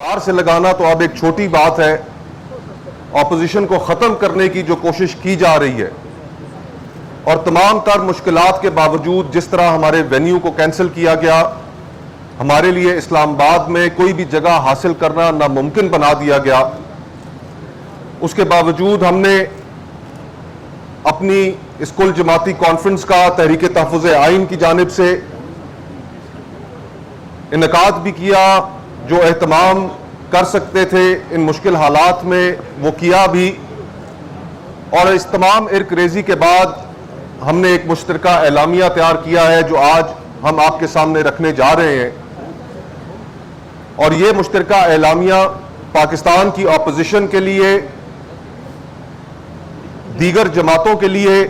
तार से लगाना तो अब एक छोटी बात है। ऑपोजिशन को ख़त्म करने की जो कोशिश की जा रही है और तमाम तर मुश्किलात के बावजूद जिस तरह हमारे वेन्यू को कैंसिल किया गया, हमारे लिए इस्लामाबाद में कोई भी जगह हासिल करना नामुमकिन बना दिया गया, उसके बावजूद हमने अपनी इस कुल जमाती कॉन्फ्रेंस का तहरीक तहफ़्फ़ुज़ आइन की जानिब से इनकाद भी किया। जो एहतमाम कर सकते थे इन मुश्किल हालात में वो किया भी, और इस तमाम इरकरेज़ी के बाद हमने एक मुश्तरका एलामिया तैयार किया है जो आज हम आपके सामने रखने जा रहे हैं। और ये मुश्तरका एलामिया पाकिस्तान की अपोजिशन के लिए, दीगर जमातों के लिए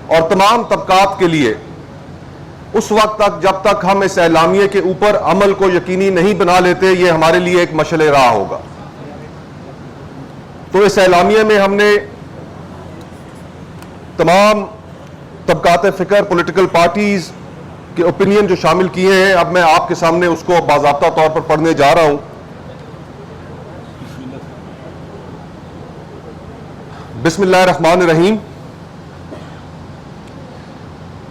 और तमाम तबकात के लिए उस वक्त तक जब तक हम इस एलामिये के ऊपर अमल को यकीनी नहीं बना लेते, ये हमारे लिए एक मशअले राह होगा। तो इस एलामिये में हमने तमाम तबकात फ़िक्र, पॉलिटिकल पार्टीज के ओपिनियन जो शामिल किए हैं, अब मैं आपके सामने उसको बाज़ाब्ता तौर पर पढ़ने जा रहा हूं। बिस्मिल्लाहिर्रहमानिर्रहीम।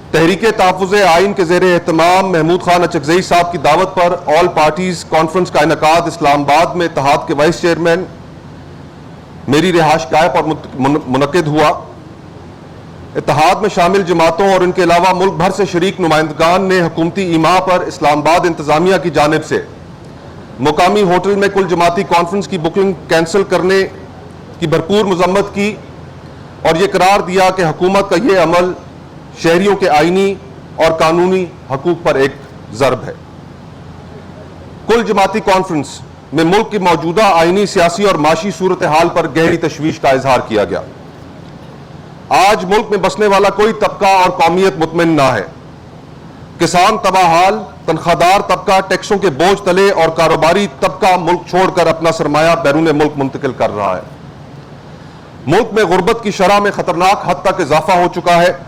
तहरीक तहफ़्फ़ुज़ आइन के ज़ेर एहतमाम महमूद खान अचकज़ई साहब की दावत पर ऑल पार्टीज़ कॉन्फ्रेंस का इनकाद इस्लामाबाद में इत्तेहाद के वाइस चेयरमैन मेरी रिहाइश गाह पर मुनक़िद हुआ। इत्तेहाद में शामिल जमातों और इनके अलावा मुल्क भर से शरीक नुमाइंदगान ने हुकूमती ईमा पर इस्लामाबाद इंतज़ामिया की जानिब से मुकामी होटल में कुल जमाती कॉन्फ्रेंस की बुकिंग कैंसिल करने की भरपूर मज़म्मत की और ये करार दिया कि हुकूमत का ये अमल शहरियों के आईनी और कानूनी हकूक पर एक ज़र्ब है। कुल जमाती कॉन्फ्रेंस में मुल्क की मौजूदा आईनी, सियासी और माशी सूरत हाल पर गहरी तशवीश का इजहार किया गया। आज मुल्क में बसने वाला कोई तबका और कौमियत मुतमिन ना है। किसान तबाहाल, तनख्वाहदार तबका टैक्सों के बोझ तले और कारोबारी तबका मुल्क छोड़कर अपना सरमाया बैरून मुल्क मुंतकिल कर रहा है। मुल्क में गुर्बत की शरह में खतरनाक हद तक इजाफा हो चुका है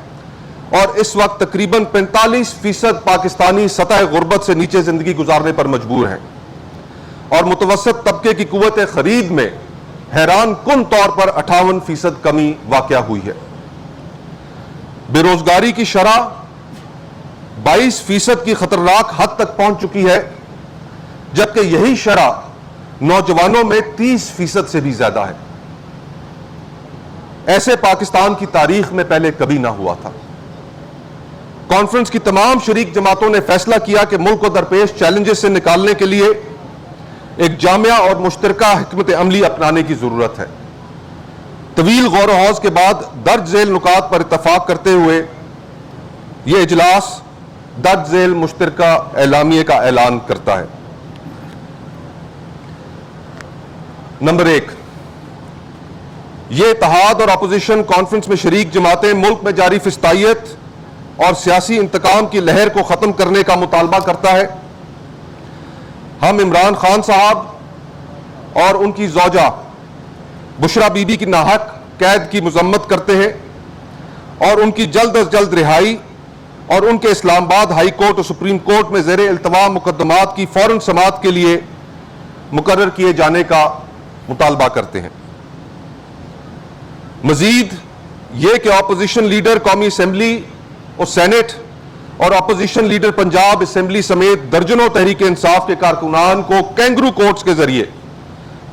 और इस वक्त तकरीबन 45% पाकिस्तानी सतह गुर्बत से नीचे जिंदगी गुजारने पर मजबूर हैं और मुतवसत तबके की कुव्वत खरीद में हैरान कुन तौर पर 58% कमी वाक़या हुई है। बेरोजगारी की शरह 22% की खतरनाक हद तक पहुंच चुकी है, जबकि यही शरह नौजवानों में 30% से भी ज्यादा है। ऐसे पाकिस्तान की तारीख में पहले कभी ना हुआ था। कॉन्फ्रेंस की तमाम शरीक जमातों ने फैसला किया कि मुल्क को दरपेश चैलेंजेस से निकालने के लिए एक जामिया और मुश्तरका हिकमत अमली अपनाने की जरूरत है। तवील गौर हौज के बाद दर्ज झेल नुकात पर इत्तफाक करते हुए यह इजलास दर्ज झेल मुश्तरका एलामिये का ऐलान करता है। नंबर 1, यह इत्तेहाद और अपोजिशन कॉन्फ्रेंस में शरीक जमातें मुल्क में जारी फिस्तायत और सियासी इंतकाम की लहर को खत्म करने का मुतालबा करता है। हम इमरान खान साहब और उनकी ज़ौजा बुशरा बीबी की नाहक कैद की मजम्मत करते हैं और उनकी जल्द अज जल्द रिहाई और उनके इस्लामाबाद हाई कोर्ट और सुप्रीम कोर्ट में ज़ेर इल्तवाम मुकदमात की फौरन समाअत के लिए मुकर्रर किए जाने का मुतालबा करते हैं। मजीद ये कि अपोजिशन लीडर कौमी असम्बली और सेनेट और अपोजिशन लीडर पंजाब असेंबली समेत दर्जनों तहरीक इंसाफ के कारकुनान को कैंगरू कोर्ट्स के जरिए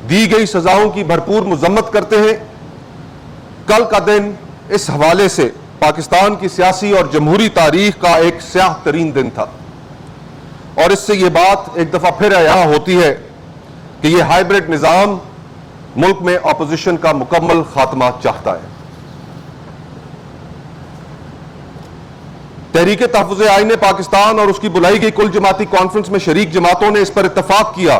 दी गई सजाओं की भरपूर मजम्मत करते हैं। कल का दिन इस हवाले से पाकिस्तान की सियासी और जमहूरी तारीख का एक स्याह तरीन दिन था और इससे यह बात एक दफा फिर अयां होती है कि यह हाइब्रिड निजाम मुल्क में अपोजिशन का मुकम्मल खात्मा चाहता है। तहरीक तहफ़्फ़ुज़ आइन पाकिस्तान और उसकी बुलाई गई कुल जमाती कॉन्फ्रेंस में शरीक जमातों ने इस पर इत्तफाक किया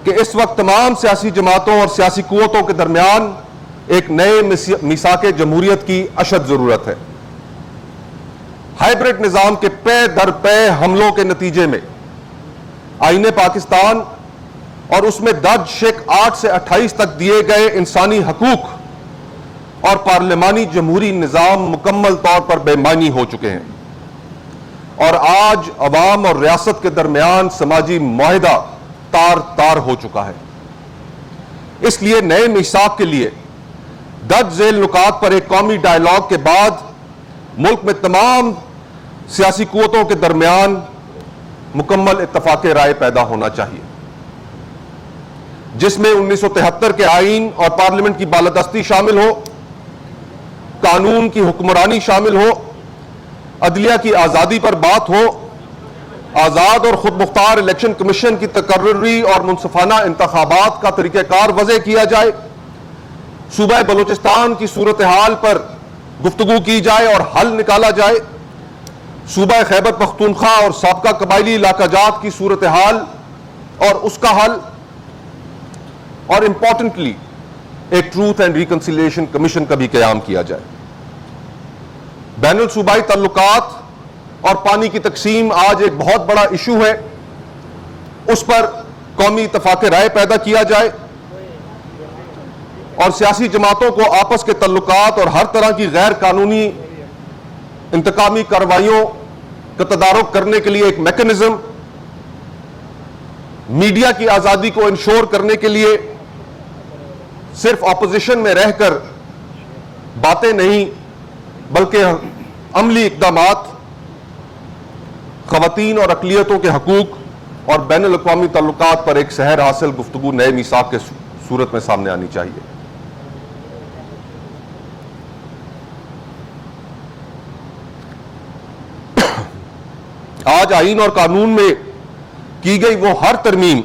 कि इस वक्त तमाम सियासी जमातों और सियासी कुव्वतों के दरमियान एक नए मिसाके जमहूरियत की अशद जरूरत है। हाइब्रिड निजाम के पे दर पे हमलों के नतीजे में आइन पाकिस्तान और उसमें दर्ज शेक 8 से 28 तक दिए गए इंसानी हकूक और पार्लिमानी जमहूरी निजाम मुकम्मल तौर पर बेमानी हो चुके हैं और आज अवाम और रियासत के दरमियान समाजी मुआहिदा تار تار ہو چکا ہے. اس لیے نئے میثاق کے لیے درج ذیل نکات پر ایک قومی ڈائیلاگ کے بعد ملک میں تمام سیاسی قوتوں کے درمیان مکمل اتفاق رائے پیدا ہونا چاہیے، جس میں 1973 کے آئین اور پارلیمنٹ کی بالادستی شامل ہو، قانون کی حکمرانی شامل ہو، عدلیہ کی آزادی پر بات ہو، آزاد اور خود مختار الیکشن کمیشن کی تقرری اور منصفانہ انتخابات کا طریقہ کار وضع کیا جائے، صوبہ بلوچستان کی صورتحال پر گفتگو کی جائے اور حل نکالا جائے، صوبہ خیبر پختونخوا اور سابقہ قبائلی علاقہ جات کی صورتحال اور اس کا حل، اور امپورٹنٹلی ایک ٹروتھ اینڈ ریکنسیلیشن کمیشن کا بھی قیام کیا جائے. بین الصوبائی تعلقات اور پانی کی تقسیم آج ایک بہت بڑا ایشو ہے، اس پر قومی اتفاق رائے پیدا کیا جائے اور سیاسی جماعتوں کو آپس کے تعلقات اور ہر طرح کی غیر قانونی انتقامی کارروائیوں کا تدارک کرنے کے لیے ایک میکنزم، میڈیا کی آزادی کو انشور کرنے کے لیے صرف اپوزیشن میں رہ کر باتیں نہیں بلکہ عملی اقدامات، خواتین اور اقلیتوں کے حقوق اور بین الاقوامی تعلقات پر ایک سحر حاصل گفتگو نئے میثاق کے صورت میں سامنے آنی چاہیے. آج آئین اور قانون میں کی گئی وہ ہر ترمیم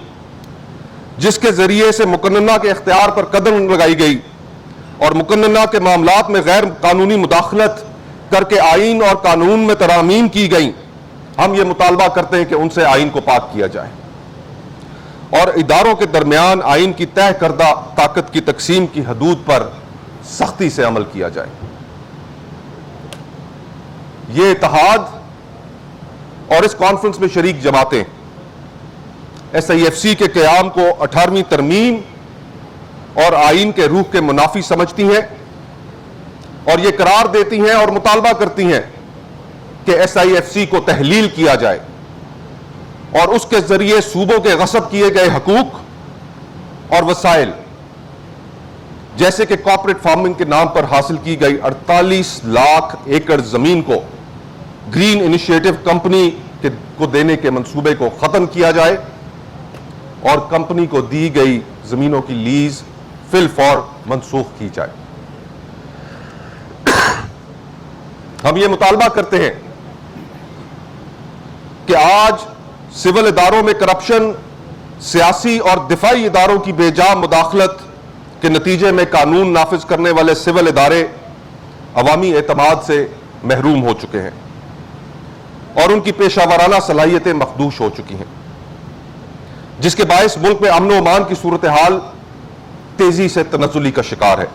جس کے ذریعے سے مقننہ کے اختیار پر قدم لگائی گئی اور مقننہ کے معاملات میں غیر قانونی مداخلت کر کے آئین اور قانون میں ترامیم کی گئیں، ہم یہ مطالبہ کرتے ہیں کہ ان سے آئین کو پاک کیا جائے اور اداروں کے درمیان آئین کی طے کردہ طاقت کی تقسیم کی حدود پر سختی سے عمل کیا جائے. یہ اتحاد اور اس کانفرنس میں شریک جماعتیں ایس آئی ایف سی کے قیام کو 18ویں ترمیم اور آئین کے روح کے منافی سمجھتی ہیں اور یہ قرار دیتی ہیں اور مطالبہ کرتی ہیں کہ ایس آئی ایف سی کو تحلیل کیا جائے اور اس کے ذریعے صوبوں کے غصب کیے گئے حقوق اور وسائل جیسے کہ کارپوریٹ فارمنگ کے نام پر حاصل کی گئی 48 لاکھ ایکڑ زمین کو گرین انیشیٹو کمپنی کو دینے کے منصوبے کو ختم کیا جائے اور کمپنی کو دی گئی زمینوں کی لیز فی الفور منسوخ کی جائے. ہم یہ مطالبہ کرتے ہیں کہ آج سول اداروں میں کرپشن، سیاسی اور دفاعی اداروں کی بے جا مداخلت کے نتیجے میں قانون نافذ کرنے والے سول ادارے عوامی اعتماد سے محروم ہو چکے ہیں اور ان کی پیشہ ورانہ صلاحیتیں مخدوش ہو چکی ہیں، جس کے باعث ملک میں امن و امان کی صورتحال تیزی سے تنزلی کا شکار ہے.